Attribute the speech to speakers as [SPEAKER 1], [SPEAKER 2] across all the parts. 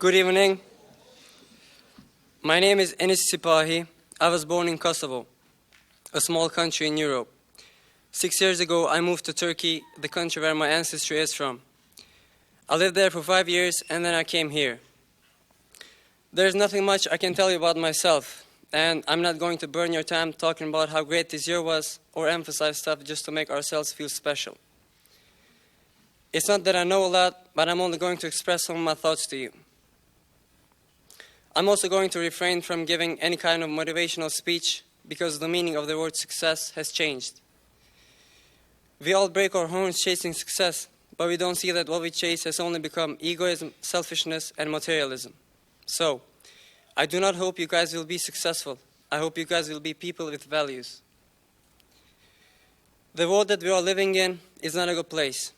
[SPEAKER 1] Good evening. My name is Enis Sipahi. I was born in Kosovo, a small country in Europe. 6 years ago, I moved to Turkey, the country where my ancestry is from. I lived there for 5 years, and then I came here. There's nothing much I can tell you about myself, and I'm not going to burn your time talking about how great this year was or emphasize stuff just to make ourselves feel special. It's not that I know a lot, but I'm only going to express some of my thoughts to you. I'm also going to refrain from giving any kind of motivational speech because the meaning of the word success has changed. We all break our horns chasing success, but we don't see that what we chase has only become egoism, selfishness, and materialism. So, I do not hope you guys will be successful. I hope you guys will be people with values. The world that we are living in is not a good place.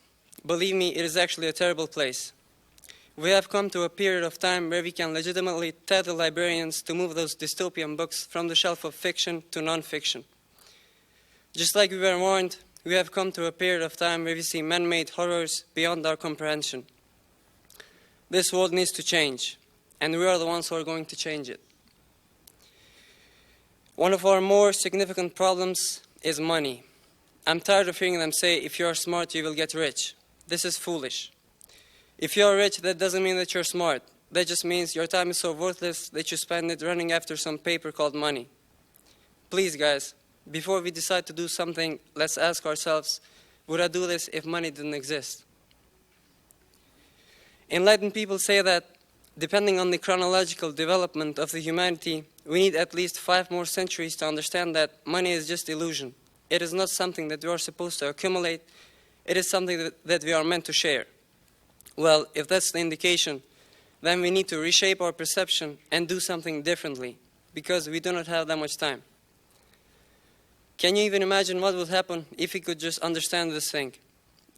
[SPEAKER 1] Believe me, it is actually a terrible place. We have come to a period of time where we can legitimately tell the librarians to move those dystopian books from the shelf of fiction to non-fiction. Just like we were warned, we have come to a period of time where we see man-made horrors beyond our comprehension. This world needs to change, and we are the ones who are going to change it. One of our more significant problems is money. I'm tired of hearing them say, if you are smart, you will get rich. This is foolish. If you are rich, that doesn't mean that you're smart. That just means your time is so worthless that you spend it running after some paper called money. Please, guys, before we decide to do something, let's ask ourselves, would I do this if money didn't exist? Enlightened people say that, depending on the chronological development of the humanity, we need at least 5 more centuries to understand that money is just illusion. It is not something that we are supposed to accumulate. It is something that we are meant to share. Well, if that's the indication, then we need to reshape our perception and do something differently, because we do not have that much time. Can you even imagine what would happen if we could just understand this thing?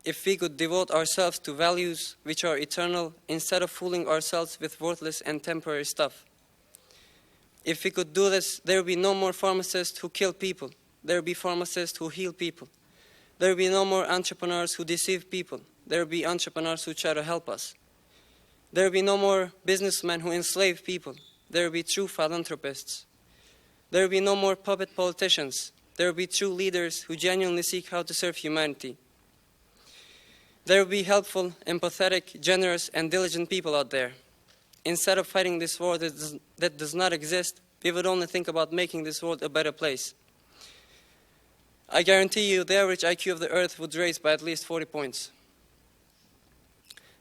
[SPEAKER 1] If we could devote ourselves to values which are eternal instead of fooling ourselves with worthless and temporary stuff. If we could do this, there would be no more pharmacists who kill people. There would be pharmacists who heal people. There would be no more entrepreneurs who deceive people. There will be entrepreneurs who try to help us. There will be no more businessmen who enslave people. There will be true philanthropists. There will be no more puppet politicians. There will be true leaders who genuinely seek how to serve humanity. There will be helpful, empathetic, generous, and diligent people out there. Instead of fighting this war that does not exist, we would only think about making this world a better place. I guarantee you the average IQ of the earth would raise by at least 40 points.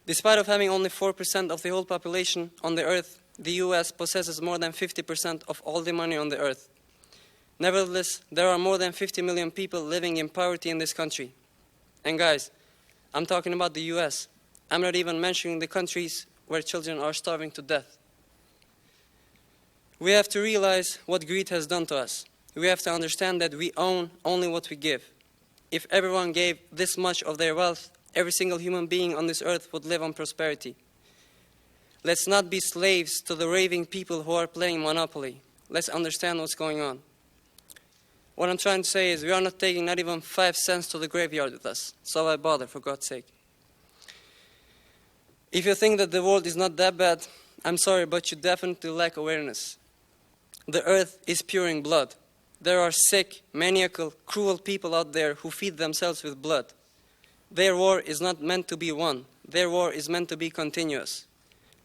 [SPEAKER 1] Despite of having only 4% of the whole population on the earth, the US possesses more than 50% of all the money on the earth. Nevertheless, there are more than 50 million people living in poverty in this country. And guys, I'm talking about the US. I'm not even mentioning the countries where children are starving to death. We have to realize what greed has done to us. We have to understand that we own only what we give. If everyone gave this much of their wealth, every single human being on this earth would live on prosperity. Let's not be slaves to the raving people who are playing Monopoly. Let's understand what's going on. What I'm trying to say is we are not taking not even 5 cents to the graveyard with us. So why bother, for God's sake? If you think that the world is not that bad, I'm sorry, but you definitely lack awareness. The earth is pouring blood. There are sick, maniacal, cruel people out there who feed themselves with blood. Their war is not meant to be won. Their war is meant to be continuous.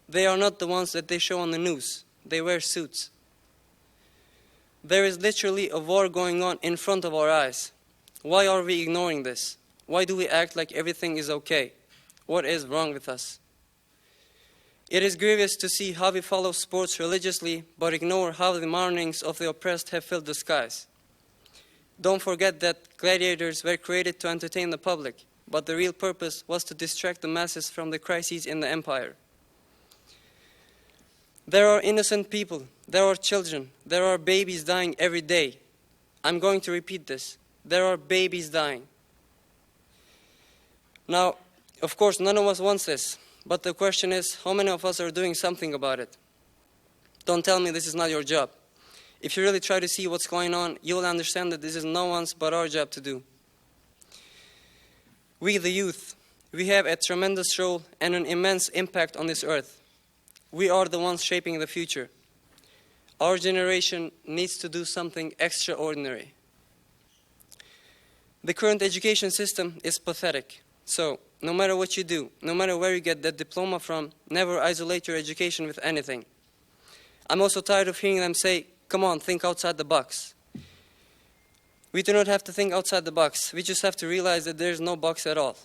[SPEAKER 1] They are not the ones that they show on the news. They wear suits. There is literally a war going on in front of our eyes. Why are we ignoring this? Why do we act like everything is okay? What is wrong with us? It is grievous to see how we follow sports religiously, but ignore how the mournings of the oppressed have filled the skies. Don't forget that gladiators were created to entertain the public, but the real purpose was to distract the masses from the crises in the empire. There are innocent people, there are children, there are babies dying every day. I'm going to repeat this. There are babies dying. Now, of course, none of us wants this, but the question is, how many of us are doing something about it? Don't tell me this is not your job. If you really try to see what's going on, you will understand that this is no one's but our job to do. We, the youth, we have a tremendous role and an immense impact on this earth. We are the ones shaping the future. Our generation needs to do something extraordinary. The current education system is pathetic. So, no matter what you do, no matter where you get that diploma from, never isolate your education with anything. I'm also tired of hearing them say, come on, think outside the box. We do not have to think outside the box. We just have to realize that there is no box at all.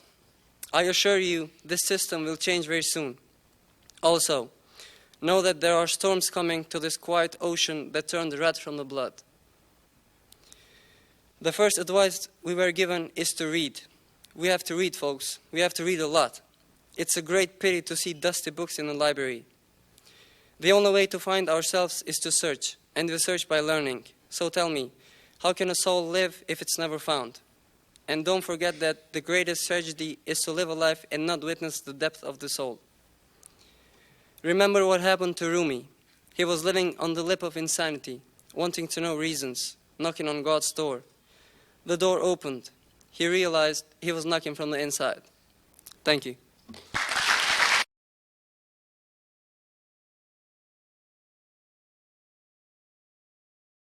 [SPEAKER 1] I assure you, this system will change very soon. Also, know that there are storms coming to this quiet ocean that turn the red from the blood. The first advice we were given is to read. We have to read, folks. We have to read a lot. It's a great pity to see dusty books in the library. The only way to find ourselves is to search, and we search by learning. So tell me, how can a soul live if it's never found? And don't forget that the greatest tragedy is to live a life and not witness the depth of the soul. Remember what happened to Rumi. He was living on the lip of insanity, wanting to know reasons, knocking on God's door. The door opened. He realized he was knocking from the inside. Thank you.